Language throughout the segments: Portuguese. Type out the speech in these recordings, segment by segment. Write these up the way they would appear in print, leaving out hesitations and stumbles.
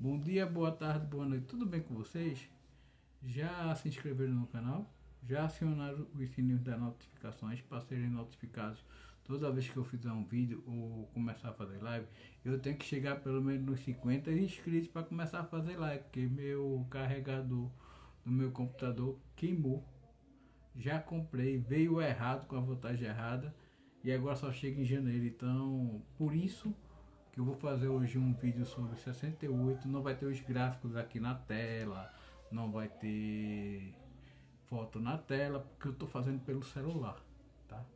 Bom dia, boa tarde, boa noite, tudo bem com vocês? Já se inscreveram no canal? Já acionaram os sininhos das notificações para serem notificados toda vez que eu fizer um vídeo ou começar a fazer live? Eu tenho que chegar pelo menos nos 50 inscritos para começar a fazer live, porque meu carregador do meu computador queimou. Já comprei, veio errado, com a voltagem errada, e agora só chega em janeiro. Então, por isso que eu vou fazer hoje um vídeo sobre 68. Não vai ter os gráficos aqui na tela, não vai ter foto na tela, porque eu estou fazendo pelo celular, tá?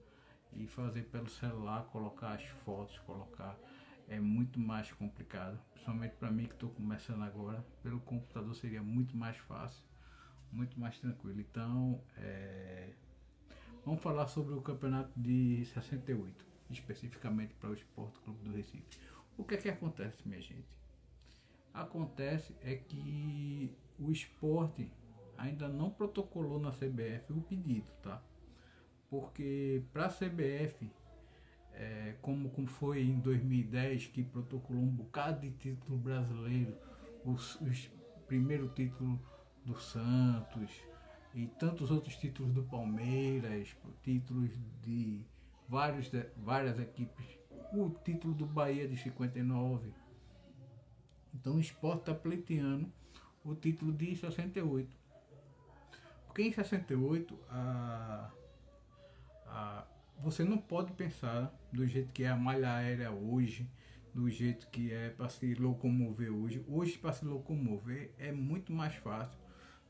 E fazer pelo celular, colocar as fotos, colocar é muito mais complicado, principalmente para mim que estou começando agora. Pelo computador seria muito mais fácil, muito mais tranquilo. Então, vamos falar sobre o campeonato de 68, especificamente para o Sport Clube do Recife. O que é que acontece, minha gente? Acontece é que o esporte ainda não protocolou na CBF o pedido, tá? Porque para a CBF, como foi em 2010, que protocolou um bocado de título brasileiro, os primeiro título do Santos e tantos outros títulos do Palmeiras, títulos de várias equipes, o título do Bahia de 59. Então o esporte está pleiteando o título de 68. Porque em 68 você não pode pensar do jeito que é a malha aérea hoje, do jeito que é para se locomover hoje. Hoje, para se locomover, é muito mais fácil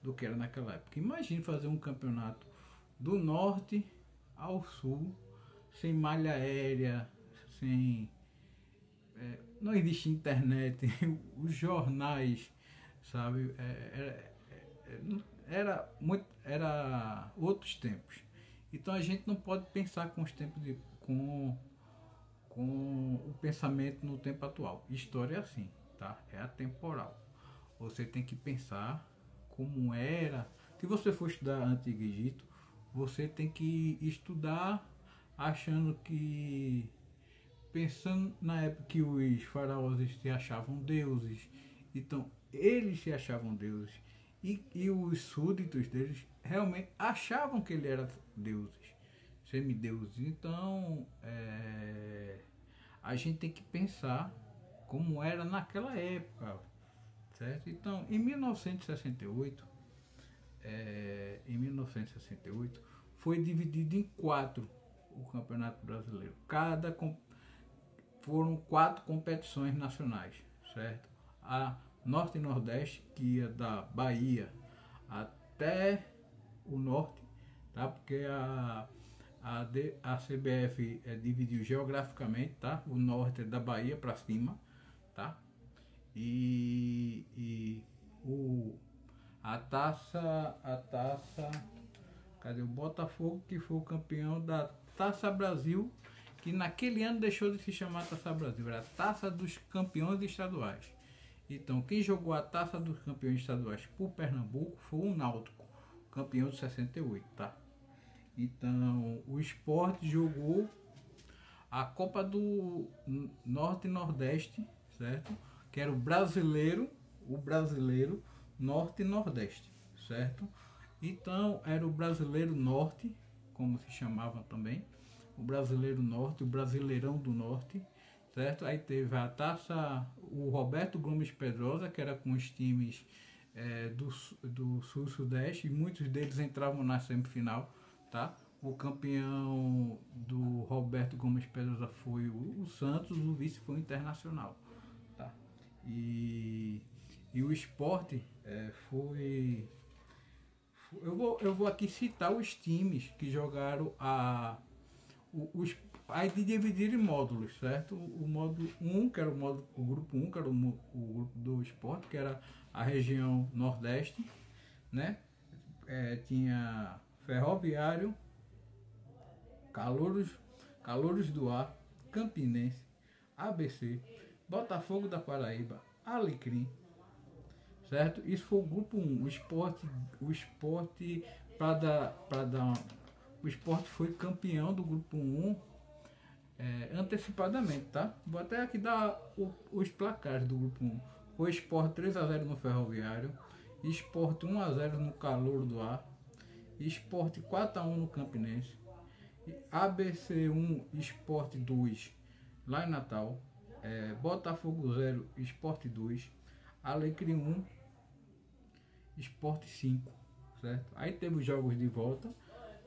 do que era naquela época. Imagine fazer um campeonato do norte ao sul, sem malha aérea, sem... não existe internet, os jornais, sabe? Era outros tempos. Então a gente não pode pensar com os tempos com o pensamento no tempo atual. História é assim, tá? É atemporal. Você tem que pensar como era. Se você for estudar Antigo Egito, você tem que estudar achando que, pensando na época que os faraós se achavam deuses. Então eles se achavam deuses e os súditos deles realmente achavam que ele era deuses, semideuses. Então a gente tem que pensar como era naquela época, certo? Então em 1968 foi dividido em 4 o Campeonato Brasileiro. Foram 4 competições nacionais, certo? A Norte e Nordeste, que ia da Bahia até o norte, tá? Porque a CBF dividiu geograficamente, tá? O norte é da Bahia para cima, tá? A taça, cadê o Botafogo, que foi o campeão da Taça Brasil, que naquele ano deixou de se chamar Taça Brasil, era a Taça dos Campeões Estaduais. Então, quem jogou a Taça dos Campeões Estaduais por Pernambuco foi o Náutico, campeão de 68, tá? Então, o Sport jogou a Copa do Norte e Nordeste, certo? Que era o brasileiro Norte e Nordeste, certo? Então, era o Brasileiro Norte, como se chamava também, o Brasileiro Norte, o Brasileirão do Norte, certo? Aí teve a taça, o Roberto Gomes Pedrosa, que era com os times do Sul e Sudeste, e muitos deles entravam na semifinal, tá? O campeão do Roberto Gomes Pedrosa foi o Santos, o vice foi o Internacional, tá? E o Sport foi... Eu vou aqui citar os times que jogaram aí de dividir em módulos, certo? O módulo 1, que era o grupo 1, que era o grupo do Sport, que era a região Nordeste, né? Tinha Ferroviário, Calouros do Ar, Campinense, ABC, Botafogo da Paraíba, Alecrim, certo? Isso foi o grupo 1. O Sport foi campeão do grupo 1 antecipadamente, tá? Vou até aqui dar os placares do grupo 1. Foi Sport 3 a 0 no Ferroviário, Sport 1 a 0 no Calor do Ar, Sport 4 a 1 no Campinense, ABC 1, Sport 2 lá em Natal, Botafogo 0, Sport 2, Alecrim 1, Sport 5, certo? Aí teve os jogos de volta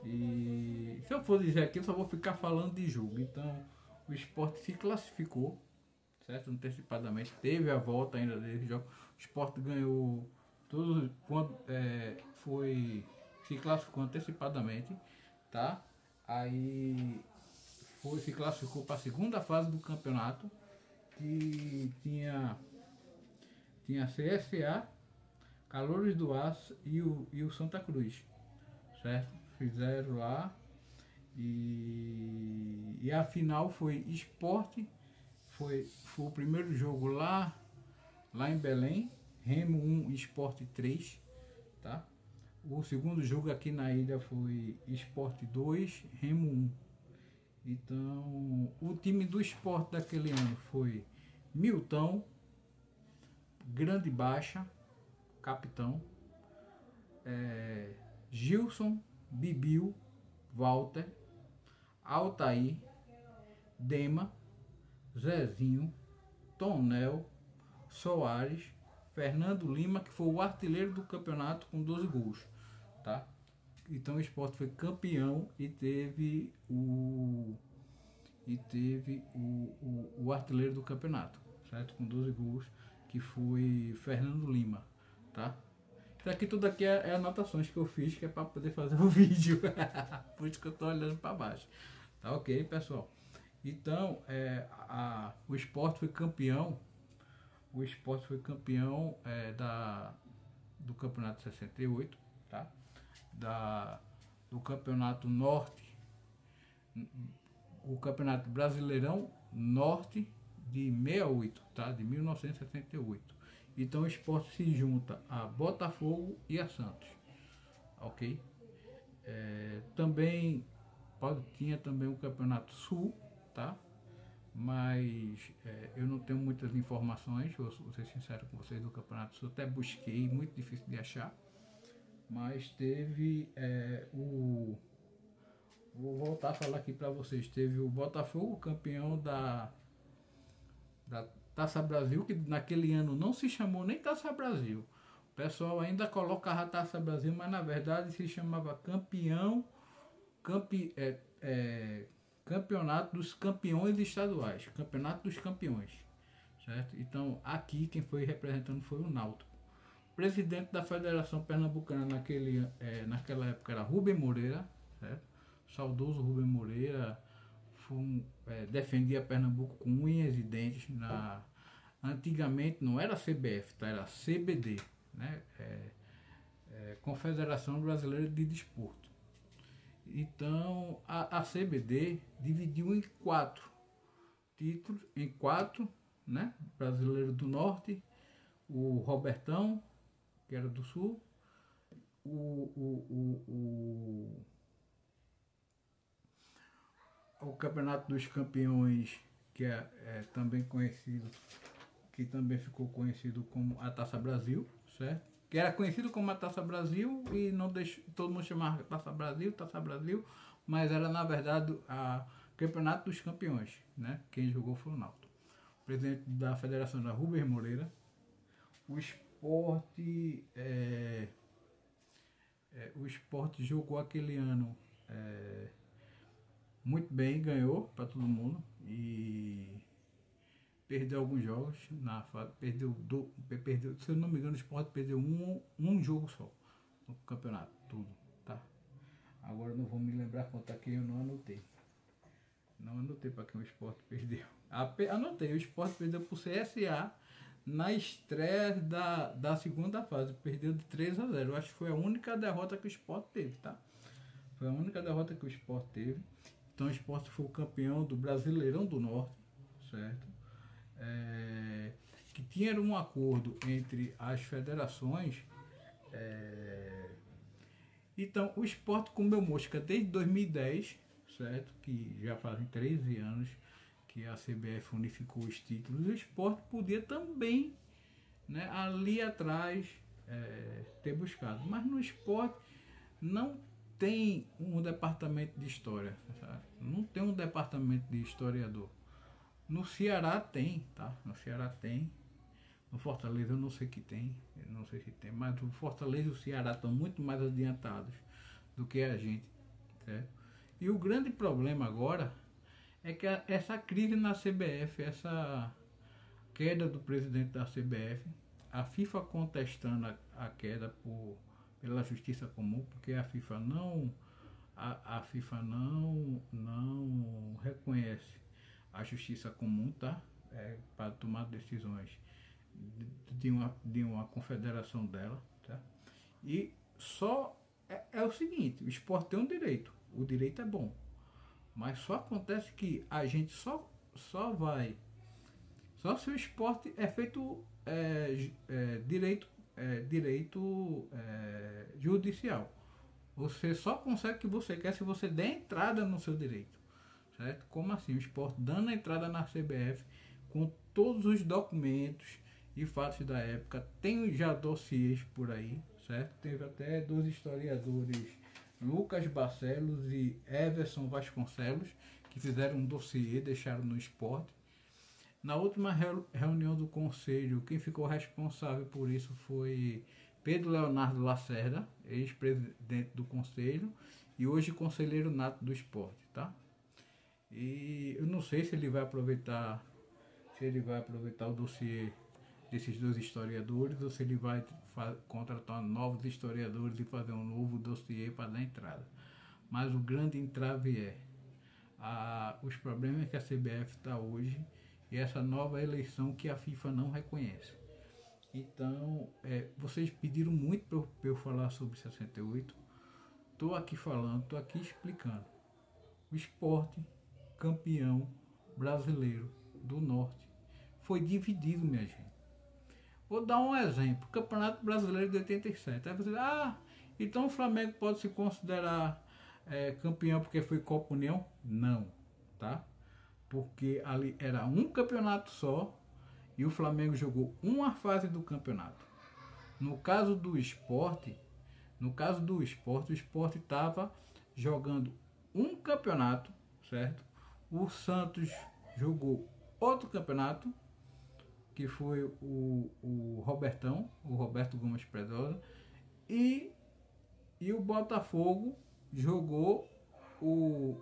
e se eu for dizer aqui eu só vou ficar falando de jogo. Então o Sport se classificou, certo? Antecipadamente, teve a volta ainda desse jogo. O Sport ganhou todos quando se classificou antecipadamente, tá? Aí se classificou para a segunda fase do campeonato, que tinha CSA, Calores do Aço e o Santa Cruz, certo? Fizeram lá e a final foi Sport, foi o primeiro jogo lá em Belém, Remo 1, Sport 3, tá? O segundo jogo aqui na ilha foi Sport 2, Remo 1. Então, o time do Sport daquele ano foi Milton, Grande Baixa, capitão, Gilson, Bibiu, Walter, Altair, Dema, Zezinho, Tonel, Soares, Fernando Lima, que foi o artilheiro do campeonato com 12 gols, tá? Então o Sport foi campeão e teve o artilheiro do campeonato, certo? Com 12 gols, que foi Fernando Lima, tá? Isso aqui tudo aqui é anotações que eu fiz, que é para poder fazer o vídeo. Por isso que eu tô olhando para baixo. Tá ok, pessoal? Então, o Sport foi campeão. O Sport foi campeão do campeonato 68, tá? Do campeonato norte, o campeonato Brasileirão Norte de 68, tá? De 1968. Então o Sport se junta a Botafogo e a Santos, ok? Também tinha também o campeonato Sul, tá? Mas eu não tenho muitas informações, vou ser sincero com vocês, do campeonato Sul, até busquei, muito difícil de achar. Mas teve vou voltar a falar aqui para vocês, teve o Botafogo campeão da Taça Brasil, que naquele ano não se chamou nem Taça Brasil. O pessoal ainda colocava Taça Brasil, mas na verdade se chamava Campeonato dos Campeões Estaduais, Campeonato dos Campeões, certo? Então aqui quem foi representando foi o Náutico. O presidente da Federação Pernambucana naquela época era Rubem Moreira, certo? Saudoso Rubem Moreira, defendia Pernambuco com unhas e dentes. Antigamente não era CBF, tá? Era CBD, né? Confederação Brasileira de Desporto. Então a CBD dividiu em 4 títulos, né? Brasileiro do Norte, o Robertão, que era do Sul, o Campeonato dos Campeões, que é também conhecido, que também ficou conhecido como a Taça Brasil, certo? Que era conhecido como a Taça Brasil e não deixou, todo mundo chamava Taça Brasil, mas era na verdade o Campeonato dos Campeões, né? Quem jogou foi o Náutico. O presidente da federação era Rubem Moreira. O Sport jogou aquele ano muito bem, ganhou para todo mundo e perdeu alguns jogos na fase, perdeu, se eu não me engano, o Sport perdeu um jogo só no campeonato, tudo, tá? Agora não vou me lembrar quanto aqui, eu não anotei. Não anotei para quem o Sport perdeu. Anotei, o Sport perdeu pro CSA na estreia da segunda fase, perdeu de 3 a 0. Eu acho que foi a única derrota que o Sport teve, tá? Foi a única derrota que o Sport teve. Então o Sport foi o campeão do Brasileirão do Norte, certo? Que tinha um acordo entre as federações. Então o Sport comeu mosca desde 2010, certo? Que já fazem 13 anos que a CBF unificou os títulos. O Sport podia também né, ali atrás ter buscado. Mas no esporte não tem um departamento de história, sabe? Não tem um departamento de historiador. No Ceará tem, tá? No Ceará tem. No Fortaleza eu não sei que tem, eu não sei se tem, mas o Fortaleza e o Ceará estão muito mais adiantados do que a gente, certo? E o grande problema agora é que essa crise na CBF, essa queda do presidente da CBF, a FIFA contestando a queda pela justiça comum, porque a FIFA não reconhece a justiça comum, tá? Para tomar decisões de uma confederação dela, tá? E só é o seguinte: o esporte tem um direito, o direito é bom, mas só acontece que a gente só vai, só se o esporte é feito direito judicial. Você só consegue o que você quer se você der entrada no seu direito, certo? Como assim? O esporte dando a entrada na CBF com todos os documentos e fatos da época, tem já dossiês por aí, certo? Teve até dois historiadores, Lucas Barcelos e Everson Vasconcelos, que fizeram um dossiê, deixaram no esporte. Na última reunião do conselho, quem ficou responsável por isso foi Pedro Leonardo Lacerda, ex-presidente do conselho e hoje conselheiro nato do esporte, tá? E eu não sei se ele vai aproveitar o dossiê desses dois historiadores ou se ele vai contratar novos historiadores e fazer um novo dossiê para dar entrada. Mas o grande entrave é os problemas que a CBF está hoje e essa nova eleição que a FIFA não reconhece. Então, vocês pediram muito para eu falar sobre 68. Estou aqui falando, estou aqui explicando. O esporte campeão brasileiro do Norte foi dividido, minha gente. Vou dar um exemplo. Campeonato Brasileiro de 87. Aí você diz, então o Flamengo pode se considerar campeão porque foi Copa União? Não, tá? Porque ali era um campeonato só e o Flamengo jogou uma fase do campeonato. No caso do esporte, o esporte estava jogando um campeonato, certo? O Santos jogou outro campeonato, que foi o Roberto Gomes Pedrosa, e o Botafogo jogou o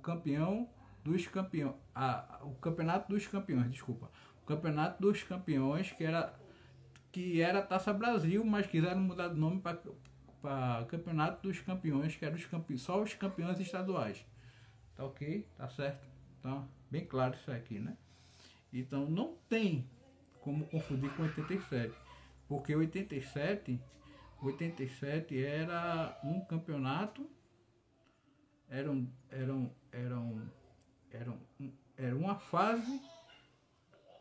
campeão dos campeões, o Campeonato dos Campeões, desculpa, o Campeonato dos Campeões, que era Taça Brasil, mas quiseram mudar de nome para Campeonato dos Campeões, que era só os campeões estaduais. Tá ok? Tá certo? Então, bem claro isso aqui, né? Então, não tem como confundir com 87, porque 87 era um campeonato, era uma fase,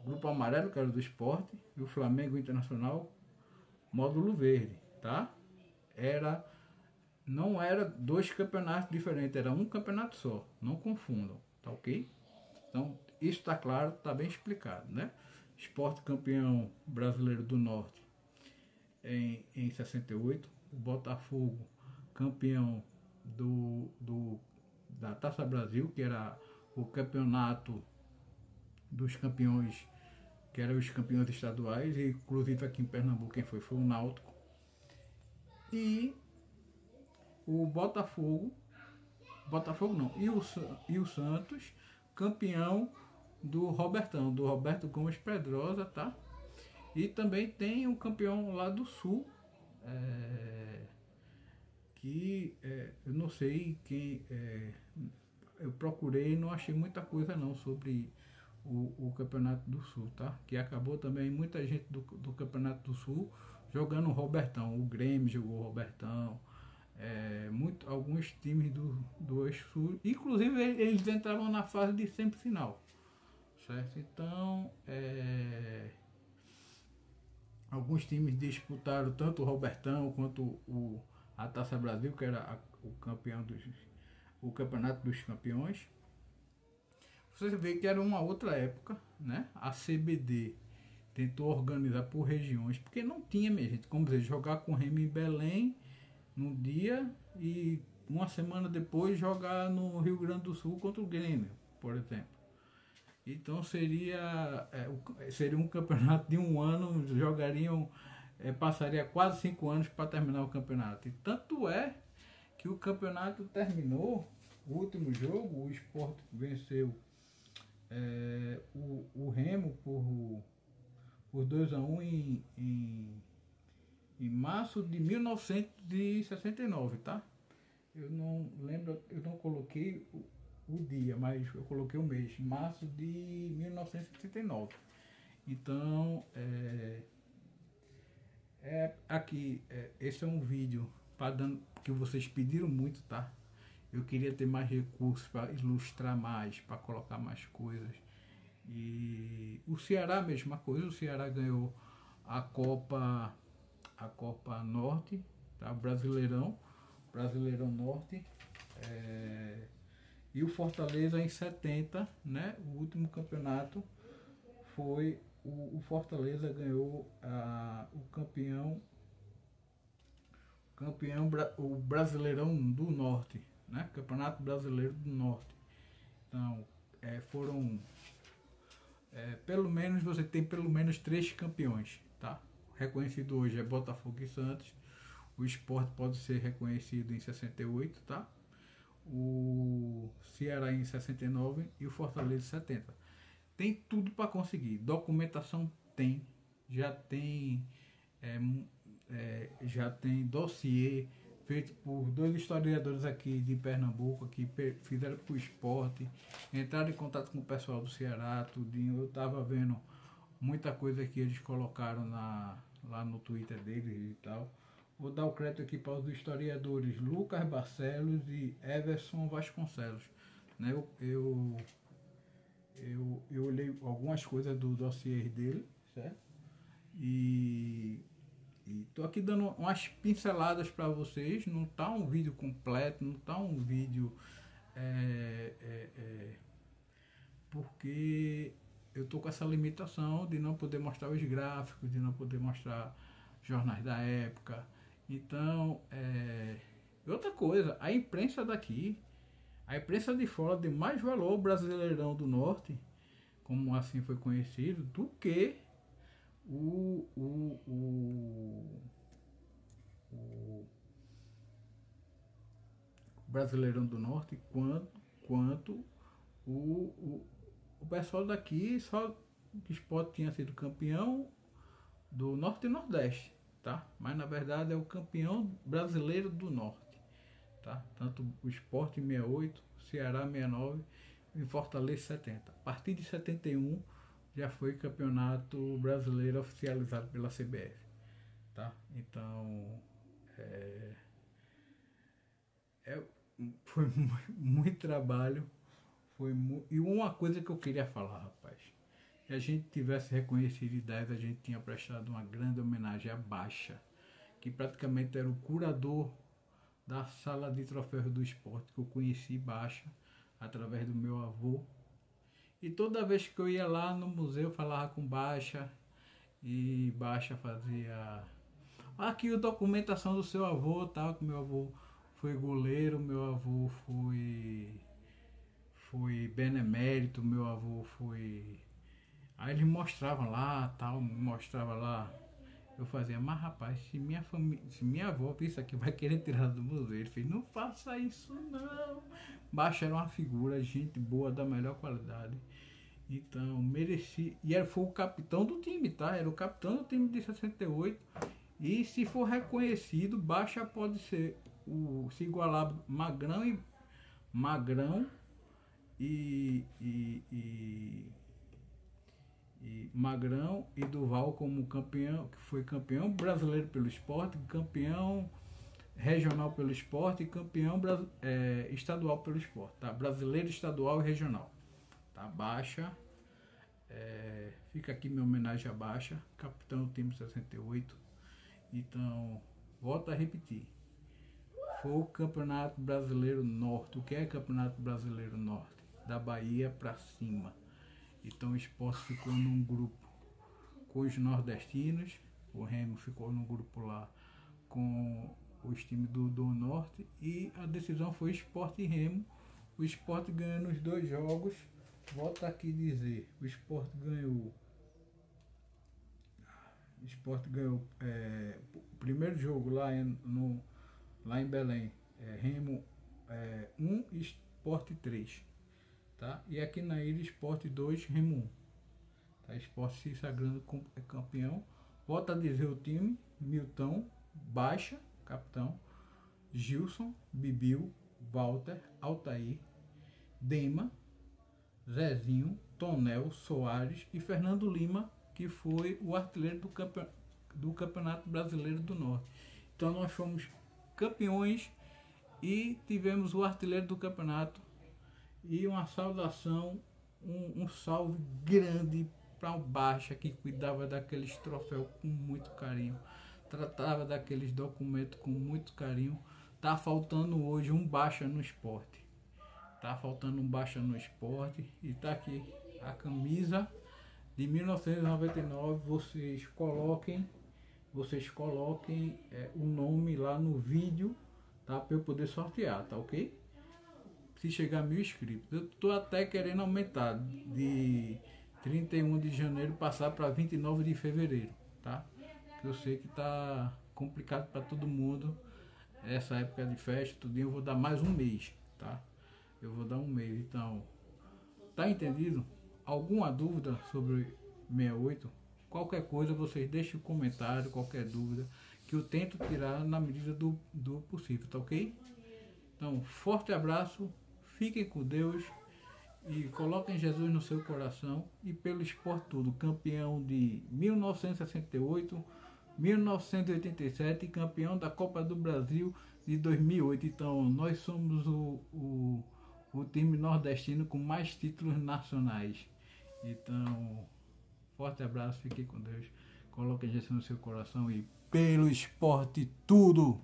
Grupo Amarelo, que era do esporte, e o Flamengo Internacional, módulo verde, tá? Não era dois campeonatos diferentes, era um campeonato só, não confundam, tá ok? Então, isso está claro, está bem explicado, né? Esporte campeão brasileiro do Norte em 68, o Botafogo campeão da Taça Brasil, que era o campeonato dos campeões, que eram os campeões estaduais, e inclusive aqui em Pernambuco quem foi o Náutico. E o Botafogo não, e o Santos campeão do Roberto Gomes Pedrosa, tá? E também tem um campeão lá do Sul, que eu não sei quem, eu procurei e não achei muita coisa não sobre o Campeonato do Sul, tá? Que acabou também muita gente do Campeonato do Sul jogando o Robertão. O Grêmio jogou o Robertão, alguns times do Eixo Sul, inclusive eles entravam na fase de semifinal, certo? Então, alguns times disputaram tanto o Robertão quanto a Taça Brasil, que era o Campeonato dos Campeões. Você vê que era uma outra época, né? A CBD tentou organizar por regiões, porque não tinha, minha gente, como dizer, jogar com o Remo em Belém num dia e uma semana depois jogar no Rio Grande do Sul contra o Grêmio, por exemplo. Então seria um campeonato de um ano, jogariam, passaria quase 5 anos para terminar o campeonato. E tanto é que o campeonato terminou, o último jogo, o Sport venceu o Remo por 2-1 em março de 1969, tá? Eu não lembro, eu não coloquei o dia, mas eu coloquei o mês, março de 1969. Então, esse é um vídeo que vocês pediram muito, tá? Eu queria ter mais recursos para ilustrar mais, para colocar mais coisas. E o Ceará, mesma coisa, o Ceará ganhou a Copa Norte, tá? Brasileirão Norte. E o Fortaleza em 70, né? O último campeonato foi o Fortaleza ganhou o o Brasileirão do Norte, né? Campeonato Brasileiro do Norte. Então, foram pelo menos, você tem pelo menos 3 campeões, tá? Reconhecido hoje é Botafogo e Santos. O Sport pode ser reconhecido em 68, tá? O Ceará em 69 e o Fortaleza em 70. Tem tudo para conseguir. Documentação tem, já tem dossiê feito por 2 historiadores aqui de Pernambuco que fizeram para o esporte, entraram em contato com o pessoal do Ceará, tudinho. Eu estava vendo muita coisa que eles colocaram lá no Twitter deles e tal. Vou dar o crédito aqui para os historiadores Lucas Barcelos e Everson Vasconcelos, né? Eu olhei algumas coisas do dossiê dele, certo? E tô aqui dando umas pinceladas para vocês. Não tá um vídeo completo, não tá um vídeo porque eu tô com essa limitação de não poder mostrar os gráficos, de não poder mostrar jornais da época. Então, outra coisa, a imprensa daqui, a imprensa de fora deu mais valor ao Brasileirão do Norte, como assim foi conhecido, do que o Brasileirão do Norte, quanto o pessoal daqui só que Sport tinha sido campeão do Norte e Nordeste, tá? Mas na verdade é o campeão brasileiro do Norte, tá? Tanto o Sport em 68, Ceará 69 e Fortaleza 70. A partir de 71 já foi campeonato brasileiro oficializado pela CBF, tá? Então foi muito trabalho, e uma coisa que eu queria falar, rapaz, se a gente tivesse reconhecido ideias, a gente tinha prestado uma grande homenagem à Baixa, que praticamente era o curador da sala de troféus do esporte, que eu conheci Baixa através do meu avô. E toda vez que eu ia lá no museu, eu falava com Baixa, e Baixa fazia aqui a documentação do seu avô, tal, que meu avô foi goleiro, meu avô foi benemérito, meu avô foi... Aí eles mostravam lá, tal, mostrava lá. Eu fazia, mas rapaz, se minha avó vir isso aqui, vai querer tirar do museu. Ele fez, não faça isso não. Baixa era uma figura, gente boa, da melhor qualidade. Então, mereci. E ele foi o capitão do time, tá? Era o capitão do time de 68. E se for reconhecido, Baixa pode ser se igualar Magrão e Magrão e Duval como campeão, que foi campeão brasileiro pelo esporte, campeão regional pelo esporte e campeão estadual pelo esporte, tá? Brasileiro, estadual e regional, tá? Baixa, fica aqui minha homenagem a Baixa, capitão do time 68. Então, volto a repetir, foi o Campeonato Brasileiro Norte. O que é Campeonato Brasileiro Norte? Da Bahia para cima. Então o esporte ficou num grupo com os nordestinos. O Remo ficou no grupo lá com os times do Norte. E a decisão foi Sport e Remo. O Sport ganhando os 2 jogos. Volto aqui dizer, o Sport ganhou. O Sport ganhou o primeiro jogo lá em Belém. Remo 1, Sport 3. Tá? E aqui na ilha, Sport 2, Remo 1. Tá? Sport se sagrando campeão. Volto a dizer o time: Milton, Baixa, capitão, Gilson, Bibiu, Walter, Altair, Dema, Zezinho, Tonel, Soares e Fernando Lima, que foi o artilheiro do Campeonato Brasileiro do Norte. Então nós fomos campeões e tivemos o artilheiro do campeonato. E uma saudação, um salve grande para o Baixa, que cuidava daqueles troféus com muito carinho, tratava daqueles documentos com muito carinho. Tá faltando hoje um Baixa no esporte. Tá faltando um Baixa no esporte. E tá aqui a camisa de 1999. Vocês coloquem o nome lá no vídeo, tá? Para eu poder sortear, tá ok? Se chegar a 1000 inscritos. Eu tô até querendo aumentar de 31 de janeiro passar para 29 de fevereiro, tá? Eu sei que tá complicado para todo mundo essa época de festa, tudo. Eu vou dar mais um mês, tá? Eu vou dar um mês, então tá entendido? Alguma dúvida sobre 68? Qualquer coisa vocês deixem um comentário, qualquer dúvida que eu tento tirar na medida do possível, tá ok? Então, forte abraço, fiquem com Deus e coloquem Jesus no seu coração. E pelo Sport tudo, campeão de 1968, 1987 e campeão da Copa do Brasil de 2008. Então nós somos o time nordestino com mais títulos nacionais. Então, forte abraço, fiquem com Deus, coloquem Jesus no seu coração e pelo Sport tudo.